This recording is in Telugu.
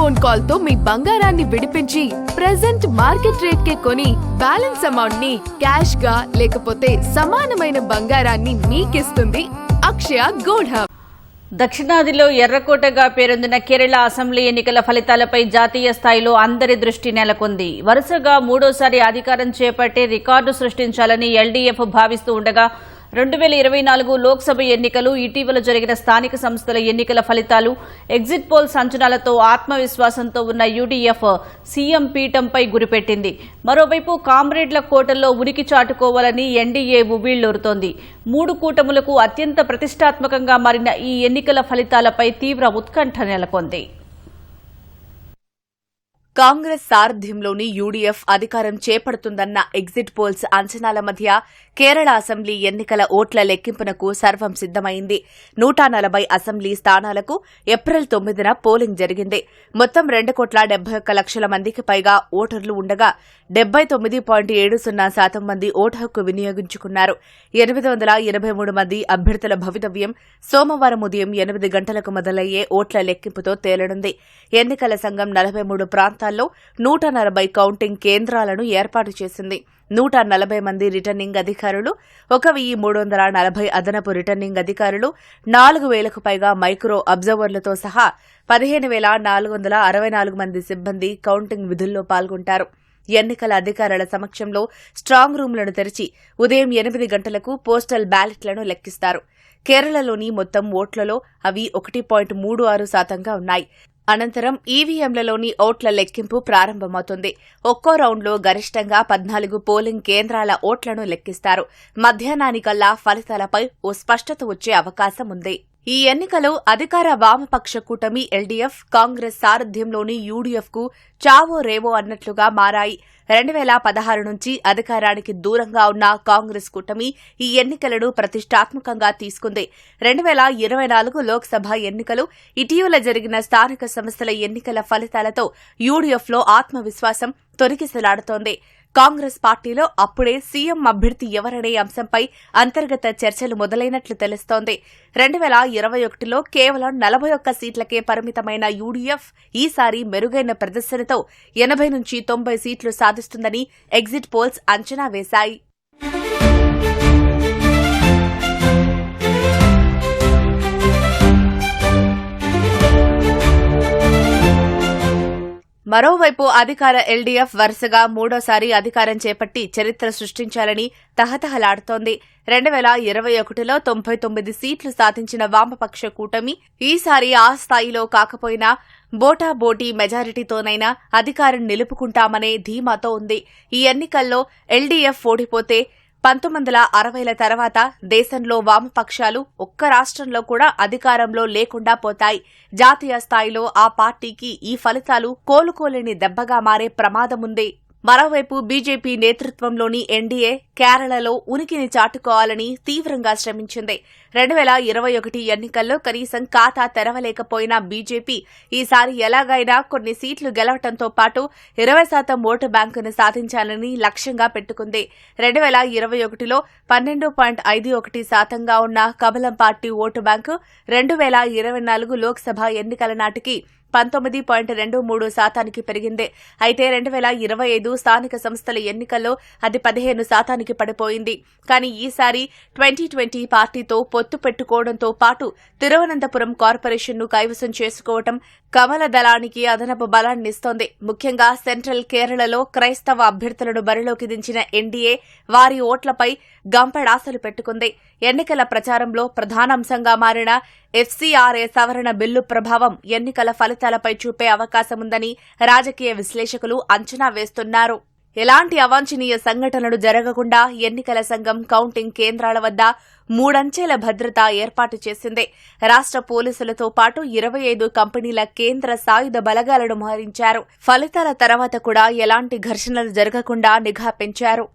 ఫోన్ కాల్ తో మీ బంగారాన్ని విడిపించి ప్రెజెంట్ మార్కెట్ రేట్ కే కొని బ్యాలెన్స్ అమౌంట్ ని క్యాష్ గా లేకపోతే సమానమైన బంగారాన్ని మీకిస్తుంది అక్షయ గోల్డ్ హబ్. దక్షిణాదిలో ఎర్రకోటగా పేరొందిన కేరళ అసెంబ్లీ ఎన్నికల ఫలితాలపై జాతీయ స్థాయిలో అందరి దృష్టి నెలకొంది. వరుసగా మూడోసారి అధికారం చేపట్టి రికార్డు సృష్టించాలని ఎల్డీఎఫ్ భావిస్తూ ఉండగా 2024 లోక్సభ ఎన్నికలు, ఇటీవల జరిగిన స్థానిక సంస్థల ఎన్నికల ఫలితాలు, ఎగ్జిట్ పోల్స్ అంచనాలతో ఆత్మవిశ్వాసంతో ఉన్న యూడీఎఫ్ సీఎం పీఠంపై గురిపెట్టింది. మరోవైపు కామ్రేడ్ల కోటల్లో ఉనికి చాటుకోవాలని ఎన్డీఏ ఉవ్విళ్లూరుతోంది. 3 కూటములకు అత్యంత ప్రతిష్టాత్మకంగా మారిన ఈ ఎన్నికల ఫలితాలపై తీవ్ర ఉత్కంఠ నెలకొంది. కాంగ్రెస్ సారథ్యంలోని యూడీఎఫ్ అధికారం చేపడుతుందన్న ఎగ్జిట్ పోల్స్ అంచనాల మధ్య కేరళ అసెంబ్లీ ఎన్నికల ఓట్ల లెక్కింపునకు సర్వం సిద్దమైంది. 140 అసెంబ్లీ స్థానాలకు ఏప్రిల్ 9న పోలింగ్ జరిగింది. మొత్తం 2,71,00,000 మందికి పైగా ఓటర్లు ఉండగా 79.70% మంది ఓటు హక్కు వినియోగించుకున్నారు. 823 మంది అభ్యర్థుల భవితవ్యం సోమవారం ఉదయం 8 గంటలకు మొదలయ్యే ఓట్ల లెక్కింపుతో తేలనుంది. ఎన్నికల సంఘం 43 ప్రాంతాల్లో 140 కౌంటింగ్ కేంద్రాలను ఏర్పాటు చేసింది. 140 మంది రిటర్నింగ్ అధికారులు, 1,340 అదనపు రిటర్నింగ్ అధికారులు, 4,000కు పైగా మైక్రో అబ్జర్వర్లతో సహా 15,464 మంది సిబ్బంది కౌంటింగ్ విధుల్లో పాల్గొంటారు. ఎన్నికల అధికారుల సమక్షంలో స్ట్రాంగ్ రూంలను తెరిచి ఉదయం 8 గంటలకు పోస్టల్ బ్యాలెట్లను లెక్కిస్తారు. కేరళలోని మొత్తం ఓట్లలో అవి 1.36% ఉన్నాయి. అనంతరం ఈవీఎంలలోని ఓట్ల లెక్కింపు ప్రారంభమవుతుంది. ఒక్కో రౌండ్లో గరిష్టంగా 14 పోలింగ్ కేంద్రాల ఓట్లను లెక్కిస్తారు. మధ్యాహ్నానికల్లా ఫలితాలపై ఓ స్పష్టత వచ్చే అవకాశం ఉంది. ఈ ఎన్నికలు అధికార వామపక్ష కూటమి ఎల్డీఎఫ్, కాంగ్రెస్ సారథ్యంలోని యూడీఎఫ్కు చావో రేవో అన్నట్లుగా మారాయి. 2016 నుంచి అధికారానికి దూరంగా ఉన్న కాంగ్రెస్ కూటమి ఈ ఎన్నికలను ప్రతిష్టాత్మకంగా తీసుకుంది. 2024 లోక్సభ ఎన్నికలు, ఇటీవల జరిగిన స్థానిక సంస్థల ఎన్నికల ఫలితాలతో యూడీఎఫ్లో ఆత్మవిశ్వాసం తొణికిసలాడుతోంది. కాంగ్రెస్ పార్టీలో అప్పుడే సీఎం అభ్యర్థి ఎవరనే అంశంపై అంతర్గత చర్చలు మొదలైనట్లు తెలుస్తోంది. 2021లో కేవలం 41 సీట్లకే పరిమితమైన యూడీఎఫ్ ఈసారి మెరుగైన ప్రదర్శనతో 80 నుంచి 90 సీట్లు సాధిస్తుందని ఎగ్జిట్ పోల్స్ అంచనా వేశాయి. మరోవైపు అధికార ఎల్డీఎఫ్ వరుసగా మూడోసారి అధికారం చేపట్టి చరిత్ర సృష్టించాలని తహతహలాడుతోంది. 2021లో 99 సీట్లు సాధించిన వామపక్ష కూటమి ఈసారి ఆ స్థాయిలో కాకపోయినా బోటాబోటీ మెజారిటీతోనైనా అధికారం నిలుపుకుంటామనే ధీమాతో ఉంది. ఈ ఎన్నికల్లో ఎల్డీఎఫ్ ఓడిపోతే 1960ల తర్వాత దేశంలో వామపక్షాలు ఒక్క రాష్ట్రంలో కూడా అధికారంలో లేకుండా పోతాయి. జాతీయ స్థాయిలో ఆ పార్టీకి ఈ ఫలితాలు కోలుకోలేని దెబ్బగా మారే ప్రమాదముంది. మరోవైపు బీజేపీ నేతృత్వంలోని ఎన్డీఏ కేరళలో ఉనికిని చాటుకోవాలని తీవ్రంగా శ్రమించింది. 2021 ఎన్నికల్లో కనీసం ఖాతా తెరవలేకపోయిన బీజేపీ ఈసారి ఎలాగైనా కొన్ని సీట్లు గెలవడంతో పాటు 20% ఓటు బ్యాంకును సాధించాలని లక్ష్యంగా పెట్టుకుంది. 2021లో 12.51% ఉన్న కమలం పార్టీ ఓటు బ్యాంకు 2024 లోక్సభ ఎన్నికల నాటికి 19.23% పెరిగింది. అయితే 2025 స్థానిక సంస్థల ఎన్నికల్లో అది 15% పడిపోయింది. కానీ ఈసారి 2020 పార్టీతో పొత్తు పెట్టుకోవడంతో పాటు తిరువనంతపురం కార్పొరేషన్ను కైవసం చేసుకోవడం కమల దళానికి అదనపు బలాన్నిస్తోంది. ముఖ్యంగా సెంట్రల్ కేరళలో క్రైస్తవ అభ్యర్థులను బరిలోకి దించిన ఎన్డీఏ వారి ఓట్లపై గంపెడాసలు పెట్టుకుంది. ఎన్నికల ప్రచారంలో ప్రధానాంశంగా మారిన ఎఫ్సీఆర్ఏ సవరణ బిల్లు ప్రభావం ఎన్నికల ఫలితాలపై చూపే అవకాశముందని రాజకీయ విశ్లేషకులు అంచనా వేస్తున్నారు. ఎలాంటి అవాంఛనీయ సంఘటనలు జరగకుండా ఎన్నికల సంఘం కౌంటింగ్ కేంద్రాల వద్ద 3 అంచెల భద్రత ఏర్పాటు చేసింది. రాష్ట్ర పోలీసులతో పాటు 25 కంపెనీల కేంద్ర సాయుధ బలగాలను మోహరించారు. ఫలితాల తర్వాత కూడా ఎలాంటి ఘర్షణలు జరగకుండా నిఘా పెంచారు.